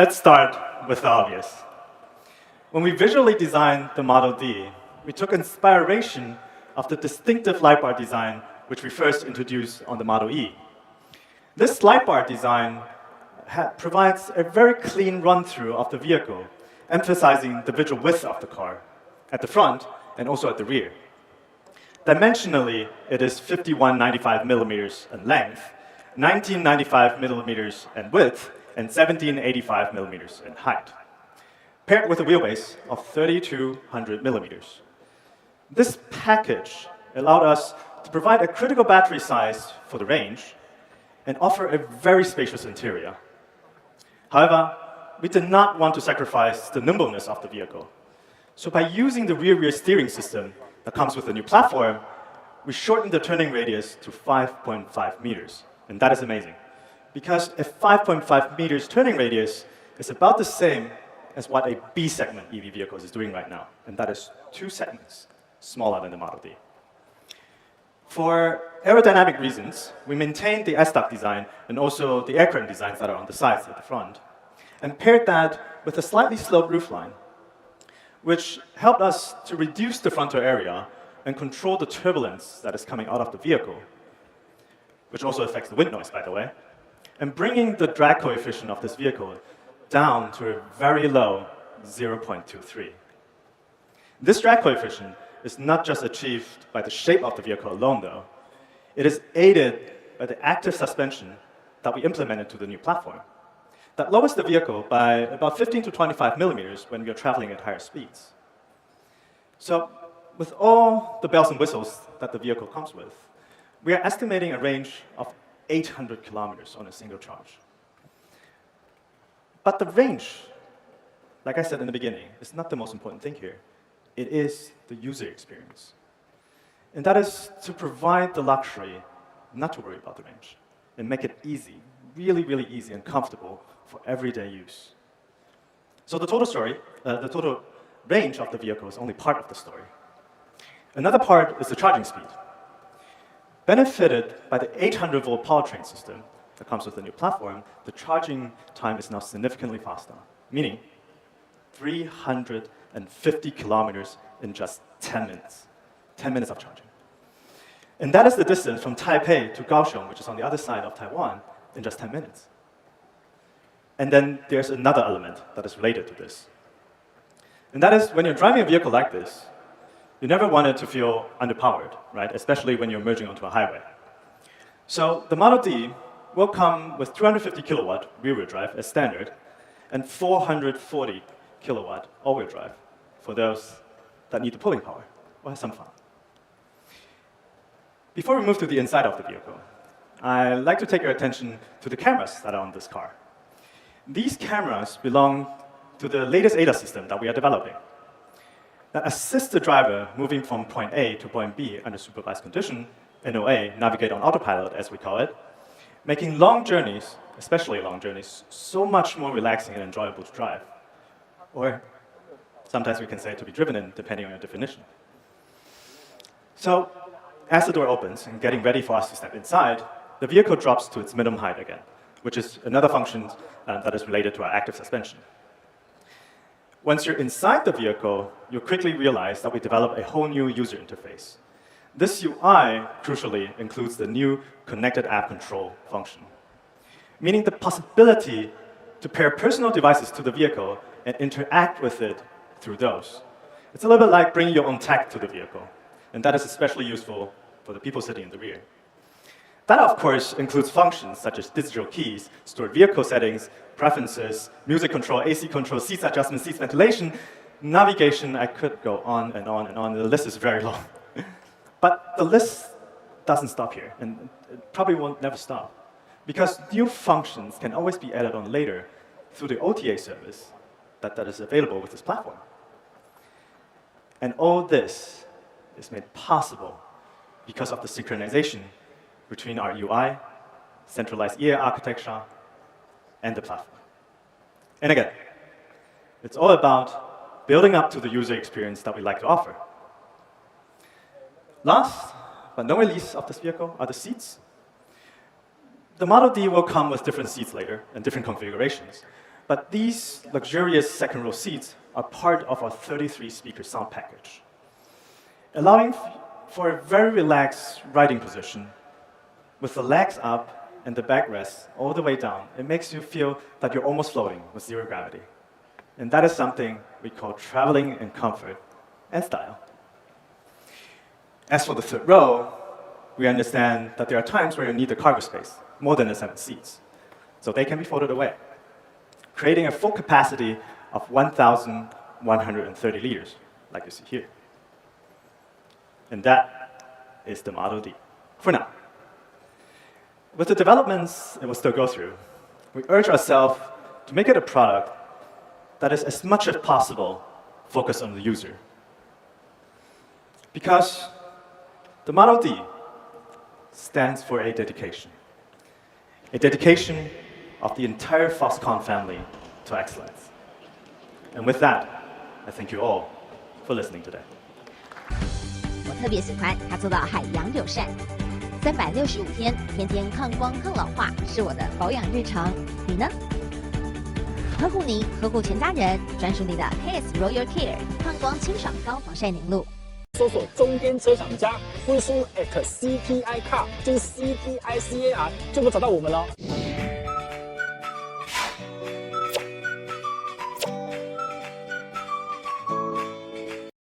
let's start with the obvious. When we visually designed the Model D, we took inspiration of the distinctive light bar design which we first introduced on the Model E. This light bar design provides a very clean run-through of the vehicle, emphasizing the visual width of the car at the front and also at the rear. Dimensionally, it is 5195 millimeters in length, 1995 millimeters in width, and 1785 millimeters in height, paired with a wheelbase of 3200 millimeters. This package allowed us to provide a critical battery size for the range and offer a very spacious interior. However, we did not want to sacrifice the nimbleness of the vehicle. So by using the rear steering system that comes with the new platform, we shortened the turning radius to 5.5 meters. And that is amazing, because a 5.5 meters turning radius is about the same as what a B-segment EV vehicle is doing right now. And that is 2 segments smaller than the Model D. For aerodynamic reasons, we maintained the S-duct design and also the air curtain designs that are on the sides at the front, and paired that with a slightly sloped roofline, which helped us to reduce the frontal area and control the turbulence that is coming out of the vehicle, which also affects the wind noise, by the way, and bringing the drag coefficient of this vehicle down to a very low 0.23. This drag coefficient is not just achieved by the shape of the vehicle alone, though. It is aided by the active suspension that we implemented to the new platform that lowers the vehicle by about 15 to 25 millimeters when we are traveling at higher speeds. So with all the bells and whistles that the vehicle comes with, we are estimating a range of 800 kilometers on a single charge. But the range, like I said in the beginning, is not the most important thing here. It is the user experience. And that is to provide the luxury not to worry about the range and make it easy, really, really easy and comfortable for everyday use. So the total range of the vehicle is only part of the story. Another part is the charging speed. Benefited by the 800-volt powertrain system that comes with the new platform, the charging time is now significantly faster, meaning 350 kilometers in just 10 minutes. 10 minutes of charging. And that is the distance from Taipei to Kaohsiung, which is on the other side of Taiwan, in just 10 minutes. And then there's another element that is related to this. And that is when you're driving a vehicle like this, you never want it to feel underpowered, right? Especially when you're merging onto a highway. So the Model D will come with 250 kilowatt rear-wheel drive as standard, and 440 kilowatt all-wheel drive for those that need the pulling power or have some fun. Before we move to the inside of the vehicle, I'd like to take your attention to the cameras that are on this car. These cameras belong to the latest ADAS system that we are developing that assists the driver moving from point A to point B under supervised condition, NOA, navigate on autopilot, as we call it, making long journeys, especially long journeys, so much more relaxing and enjoyable to drive. Or sometimes we can say to be driven in, depending on your definition. So as the door opens and getting ready for us to step inside, the vehicle drops to its minimum height again, which is another function that is related to our active suspension. Once you're inside the vehicle, you'll quickly realize that we developed a whole new user interface. This UI, crucially, includes the new connected app control function, meaning the possibility to pair personal devices to the vehicle and interact with it through those. It's a little bit like bringing your own tech to the vehicle, and that is especially useful for the people sitting in the rear. That, of course, includes functions such as digital keys, stored vehicle settings, preferences, music control, AC control, seats adjustment, seats ventilation, navigation. I could go on and on and on. The list is very long. But the list doesn't stop here, and it probably won't never stop, because new functions can always be added on later through the OTA service that is available with this platform. And all this is made possible because of the synchronization between our UI, centralized EA architecture, and the platform. And again, it's all about building up to the user experience that we like to offer. Last but not least of this vehicle are the seats. The Model D will come with different seats later and different configurations. But these luxurious second row seats are part of our 33-speaker sound package, allowing for a very relaxed riding position with the legs up and the backrest all the way down. It makes you feel that you're almost floating with zero gravity. And that is something we call traveling in comfort and style. As for the third row, we understand that there are times where you need the cargo space, more than the 7 seats. So they can be folded away, creating a full capacity of 1,130 liters, like you see here. And that is the Model D, for now. With the developments it will still go through, we urge ourselves to make it a product that is as much as possible focused on the user. Because the Model D stands for a dedication of the entire Foxconn family to excellence. And with that, I thank you all for listening today. 我特别喜欢它做到海洋友善，365天，天天抗光抗老化，是我的保养日常。你呢？呵护您，呵护全家人，专属你的 KS Royal Care 抗光清爽高防晒凝露。搜索中间车厂家，或者输入 @CTI Car， 就是 CTICAR， 就能找到我们了。